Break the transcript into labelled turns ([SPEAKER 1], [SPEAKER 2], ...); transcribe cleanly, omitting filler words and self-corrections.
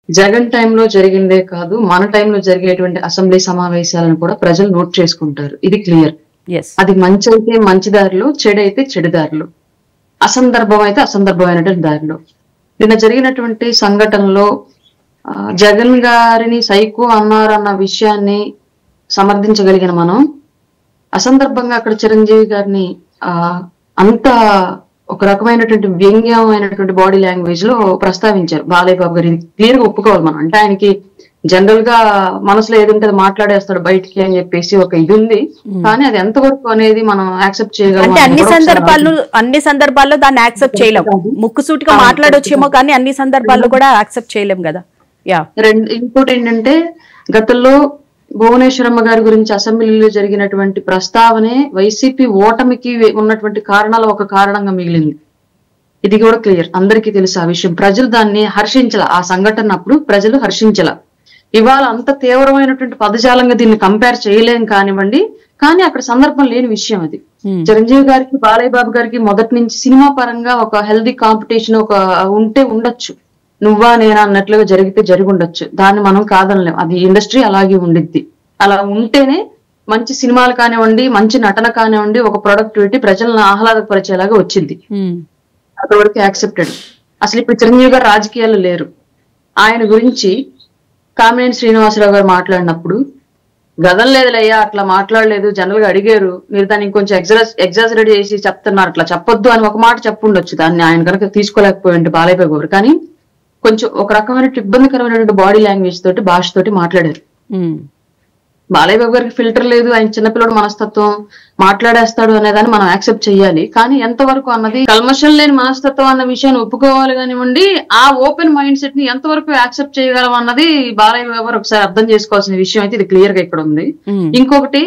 [SPEAKER 1] జగన్ టైంలో జరిగిందే కాదు, మన టైంలో జరిగేటువంటి అసెంబ్లీ సమావేశాలను కూడా ప్రజలు నోట్ చేసుకుంటారు. ఇది క్లియర్. అది మంచి అయితే మంచి దారిలో, చెడు అయితే చెడు దారిలో, అసందర్భం అయితే అసందర్భమైనటువంటి దారిలో. నిన్న జరిగినటువంటి సంఘటనలో జగన్ గారిని సైకో అన్నారన్న విషయాన్ని సమర్థించగలిగిన మనం, అసందర్భంగా అక్కడ చిరంజీవి గారిని అంత ఒక రకమైనటువంటి వ్యంగ్యమైనటువంటి బాడీ లాంగ్వేజ్ లో ప్రస్తావించారు బాలయ్య బాబు గారు. క్లియర్ గా ఒప్పుకోవాలి మనం. అంటే ఆయనకి జనరల్ గా మనసులో ఏదంటే అది మాట్లాడేస్తాడు బయటికి అని చెప్పేసి ఒక ఇది ఉంది. కానీ అది ఎంతవరకు అనేది మనం యాక్సెప్ట్ చేయగలం.
[SPEAKER 2] అన్ని సందర్భాల్లో దాన్ని యాక్సెప్ట్ చేయలేము. ముక్కుసూటిగా మాట్లాడొచ్చేమో కానీ అన్ని సందర్భాల్లో కూడా యాక్సెప్ట్ చేయలేం కదా.
[SPEAKER 1] ఇంకోటి ఏంటంటే, గతంలో భువనేశ్వరమ్మ గారి గురించి అసెంబ్లీలో జరిగినటువంటి ప్రస్తావనే వైసీపీ ఓటమికి ఉన్నటువంటి కారణాలు ఒక కారణంగా మిగిలింది. ఇది కూడా క్లియర్, అందరికీ తెలుసు ఆ విషయం. ప్రజలు దాన్ని హర్షించాల, ఆ సంఘటన అప్పుడు ప్రజలు హర్షించాల. ఇవాళ అంత తీవ్రమైనటువంటి పదజాలంగా దీన్ని కంపేర్ చేయలేం కానివ్వండి, కానీ అక్కడ సందర్భం లేని విషయం అది. చిరంజీవి గారికి బాలయ్య బాబు గారికి మొదటి నుంచి సినిమా పరంగా ఒక హెల్దీ కాంపిటీషన్ ఒక ఉంటే ఉండొచ్చు, నువ్వా నేనా అన్నట్లుగా జరిగితే జరిగి ఉండొచ్చు. దాన్ని మనం కాదనలేం, అది ఇండస్ట్రీ అలాగే ఉండిద్ది. అలా ఉంటేనే మంచి సినిమాలు కానివ్వండి, మంచి నటన కానివ్వండి, ఒక ప్రొడక్టివిటీ ప్రజలను ఆహ్లాదపరిచేలాగా వచ్చింది. అంతవరకు యాక్సెప్టెడ్. అసలు ఇప్పుడు చిరంజీవి గారు రాజకీయాల్లో లేరు. ఆయన గురించి కామినేని శ్రీనివాసరావు గారు మాట్లాడినప్పుడు, గదం లేదులయ్యా అట్లా మాట్లాడలేదు, జనరల్ గా అడిగారు, మీరు దాన్ని ఇంకొంచెం ఎగ్జాజరేట్ చేసి చెప్తున్నారు, అట్లా చెప్పొద్దు అని ఒక మాట చెప్పుండొచ్చు. దాన్ని ఆయన కనుక తీసుకోలేకపోయింది బాలయ్య బాబు గారు. కానీ కొంచెం ఒక రకమైన ఇబ్బందికరమైనటువంటి బాడీ లాంగ్వేజ్ తోటి, భాషతోటి మాట్లాడారు. బాలయ్య బాబు గారికి ఫిల్టర్ లేదు, ఆయన చిన్నపిల్లడు మనస్తత్వం, మాట్లాడేస్తాడు అనేదాన్ని మనం యాక్సెప్ట్ చేయాలి. కానీ ఎంతవరకు అన్నది కల్మషం లేని మనస్తత్వం అన్న విషయాన్ని ఒప్పుకోవాలి కానివ్వండి, ఆ ఓపెన్ మైండ్ సెట్ ని ఎంతవరకు యాక్సెప్ట్ చేయగలం అన్నది బాలయ్య బాబు గారు ఒకసారి అర్థం చేసుకోవాల్సిన విషయం అయితే ఇది క్లియర్ గా ఇక్కడ ఉంది. ఇంకొకటి,